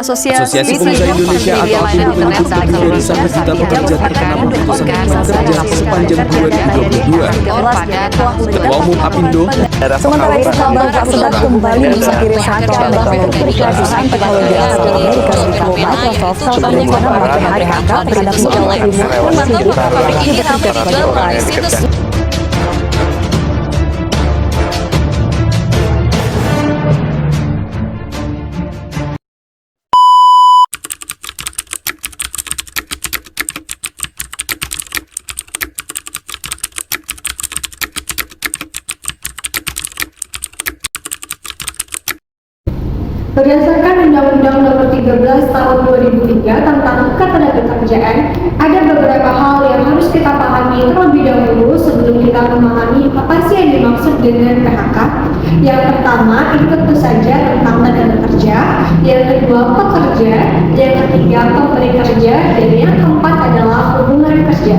Asosiasi Pengusaha Indonesia atau APindo menyebut lebih dari 1 juta pekerja terkena pemutusan hubungan kerja sepanjang 2022. Ketua Umum APindo, sementara itu kabar tersebut kembali mengiriskan bahwa perusahaan teknologi asal Amerika Serikat Microsoft salah satu rencana melakukan PHK terhadap seorang ibu. Berdasarkan Undang-Undang Nomor 13 Tahun 2003 tentang Ketenagakerjaan, ada beberapa hal yang harus kita pahami terlebih dahulu sebelum kita memahami apa sih yang dimaksud dengan PHK. Yang pertama, itu tentu saja tentang tenaga kerja, yang kedua pekerja, yang ketiga pemberi kerja, dan yang keempat adalah hubungan kerja.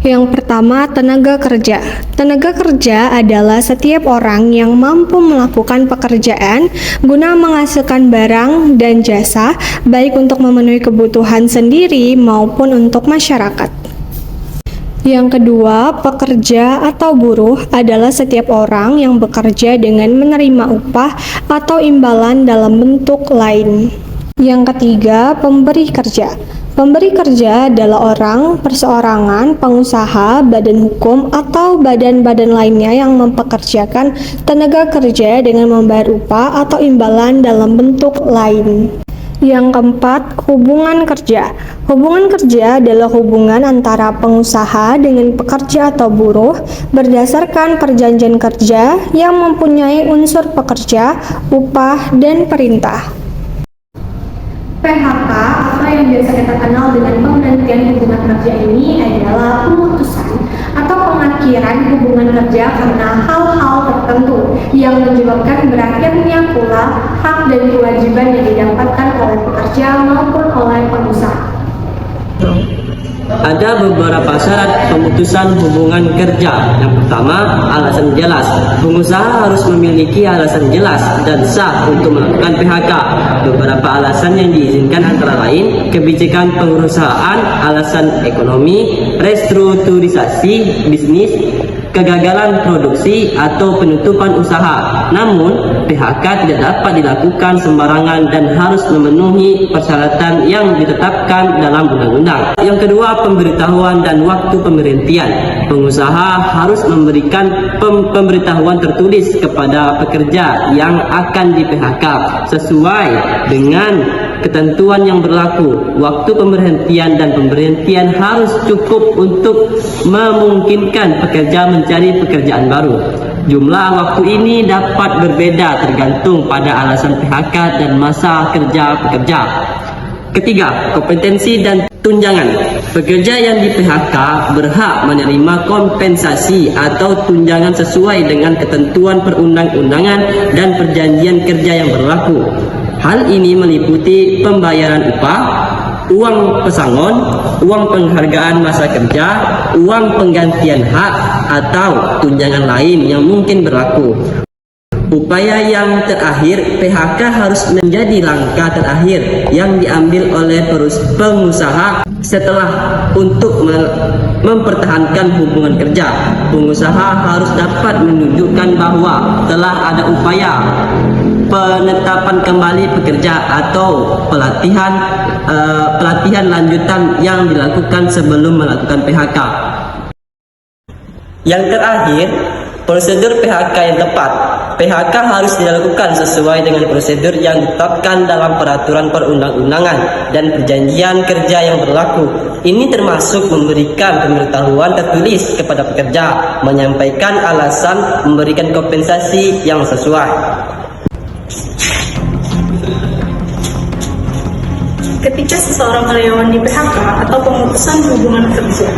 Yang pertama, tenaga kerja. Tenaga kerja adalah setiap orang yang mampu melakukan pekerjaan guna menghasilkan barang dan jasa, baik untuk memenuhi kebutuhan sendiri maupun untuk masyarakat. Yang kedua, pekerja atau buruh adalah setiap orang yang bekerja dengan menerima upah atau imbalan dalam bentuk lain. Yang ketiga, pemberi kerja. Pemberi kerja adalah orang, perseorangan, pengusaha, badan hukum, atau badan-badan lainnya yang mempekerjakan tenaga kerja dengan membayar upah atau imbalan dalam bentuk lain. Yang keempat, hubungan kerja. Hubungan kerja adalah hubungan antara pengusaha dengan pekerja atau buruh berdasarkan perjanjian kerja yang mempunyai unsur pekerja, upah, dan perintah. PHK atau yang biasa kita kenal dengan penghentian hubungan kerja ini adalah pemutusan atau pengakhiran hubungan kerja karena hal-hal tertentu yang menyebabkan berakhirnya pula hak dan kewajiban yang didapatkan oleh pekerja maupun oleh pengusaha. Ada beberapa syarat pemutusan hubungan kerja. Yang pertama, alasan jelas. Pengusaha harus memiliki alasan jelas dan sah untuk melakukan PHK. Beberapa alasan yang diizinkan antara lain kebijakan perusahaan, alasan ekonomi, restrukturisasi bisnis, kegagalan produksi atau penutupan usaha. Namun, PHK tidak dapat dilakukan sembarangan dan harus memenuhi persyaratan yang ditetapkan dalam undang-undang. Yang kedua, pemberitahuan dan waktu pemberhentian. Pengusaha harus memberikan pemberitahuan tertulis kepada pekerja yang akan di-PHK sesuai dengan ketentuan yang berlaku. Waktu pemberhentian dan pemberhentian harus cukup untuk memungkinkan pekerja mencari pekerjaan baru. Jumlah waktu ini dapat berbeda tergantung pada alasan PHK dan masa kerja pekerja. Ketiga, kompetensi dan tunjangan. Pekerja yang di-PHK berhak menerima kompensasi atau tunjangan sesuai dengan ketentuan perundang-undangan dan perjanjian kerja yang berlaku. Hal ini meliputi pembayaran upah, uang pesangon, uang penghargaan masa kerja, uang penggantian hak, atau tunjangan lain yang mungkin berlaku. Upaya yang terakhir, PHK harus menjadi langkah terakhir yang diambil oleh pengusaha setelah untuk mempertahankan hubungan kerja. Pengusaha harus dapat menunjukkan bahwa telah ada upaya penetapan kembali pekerja atau pelatihan lanjutan yang dilakukan sebelum melakukan PHK. Yang terakhir, prosedur PHK yang tepat. PHK harus dilakukan sesuai dengan prosedur yang ditetapkan dalam peraturan perundang-undangan dan perjanjian kerja yang berlaku. Ini termasuk memberikan pemberitahuan tertulis kepada pekerja, menyampaikan alasan, memberikan kompensasi yang sesuai. Ketika seseorang karyawan di PHK atau pemutusan hubungan kerja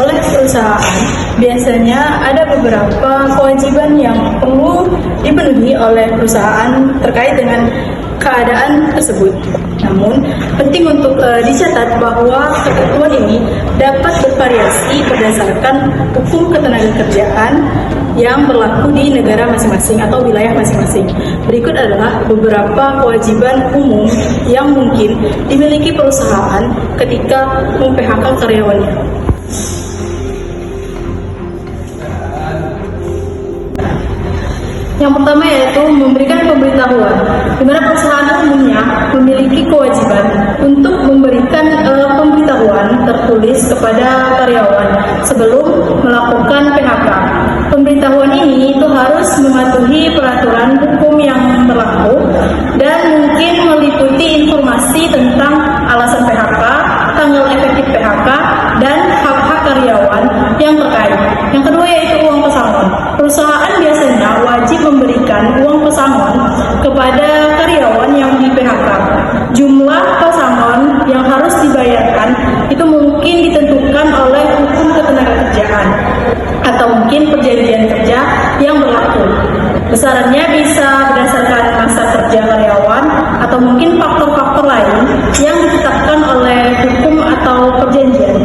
oleh perusahaan, biasanya ada beberapa kewajiban yang perlu dipenuhi oleh perusahaan terkait dengan keadaan tersebut. Namun, penting untuk dicatat bahwa ketentuan ini dapat bervariasi berdasarkan hukum ketenagakerjaan yang berlaku di negara masing-masing atau wilayah masing-masing. Berikut adalah beberapa kewajiban umum yang mungkin dimiliki perusahaan ketika mem-PHK karyawannya. Yang pertama yaitu memberikan pemberitahuan, di mana perusahaan umumnya memiliki kewajiban untuk memberikan pemberitahuan tertulis kepada karyawan sebelum melakukan PHK. Pemberitahuan ini itu harus mematuhi peraturan hukum yang berlaku dan mungkin meliputi informasi tentang alasan PHK, tanggal efektif PHK, dan hak-hak karyawan yang terkait. Yang kedua yaitu uang pesangon. Perusahaan biasanya wajib memberikan uang pesangon kepada karyawan yang di PHK. Jumlah pesangon yang harus dibayarkan itu mungkin ditentukan oleh hukum ketenagakerjaan atau mungkin perjanjian kerja yang berlaku. Besarannya bisa berdasarkan masa kerja karyawan atau mungkin faktor-faktor lain yang ditetapkan oleh hukum atau perjanjian.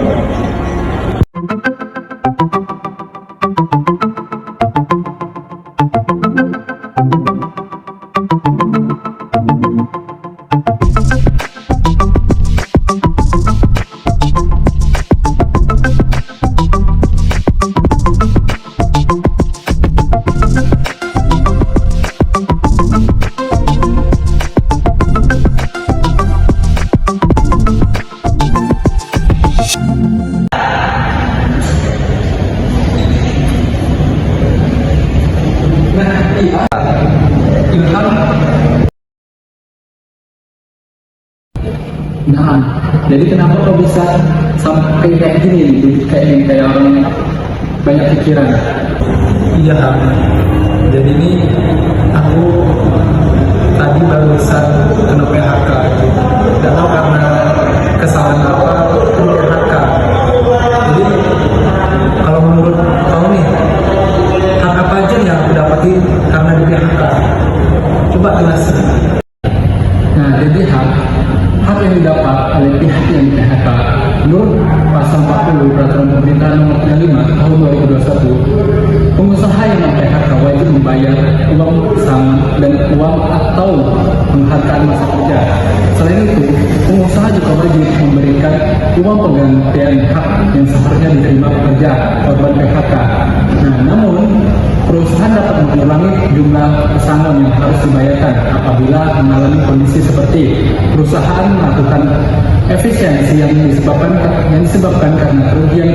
Nah, jadi kenapa kok bisa sampai kayak gini, kayak orang banyak pikiran? Iya, jadi ini aku tadi barusan kena PHK, tidak tahu karena kesalahan apa kena PHK. Jadi kalau menurut kamu nih, hak apa aja yang aku dapatin karena di PHK? Coba jelasin. Nah, jadi hak yang didapat oleh pihak yang di PHK menurut pasal 40 Peraturan Pemerintah Nomor 35 Tahun 2021, pengusaha yang PHK wajib membayar uang pesangon dan uang atau penghargaan masa kerja. Selain itu, pengusaha juga wajib memberikan uang penggantian hak yang seharusnya diterima pekerja korban PHK. Nah, namun perusahaan dapat mengurangi jumlah pesangon yang harus dibayarkan apabila mengalami kondisi seperti perusahaan melakukan efisiensi yang disebabkan karena kerugian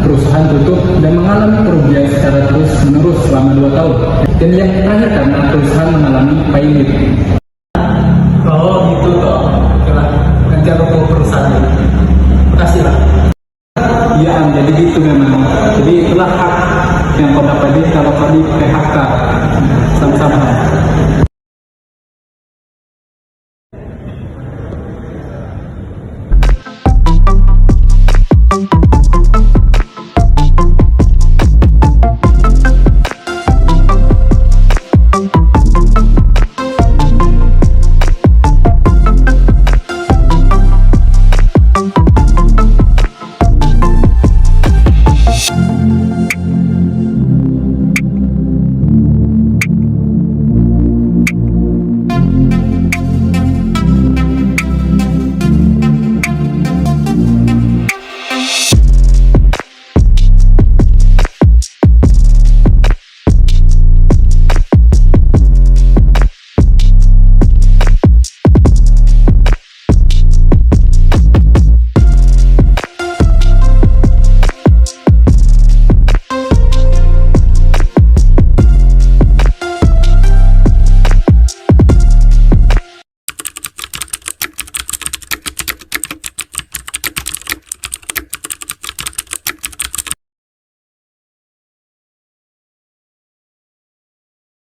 perusahaan tutup dan mengalami kerugian secara terus-menerus selama 2 tahun, dan yang terakhir karena perusahaan mengalami pailit. Oh gitu toh, nanti aku ke perusahaan. Makasih lah. Iya, jadi gitu memang. Jadi itulah hak yang kau dapat kalau kau di PHK. Sama-sama.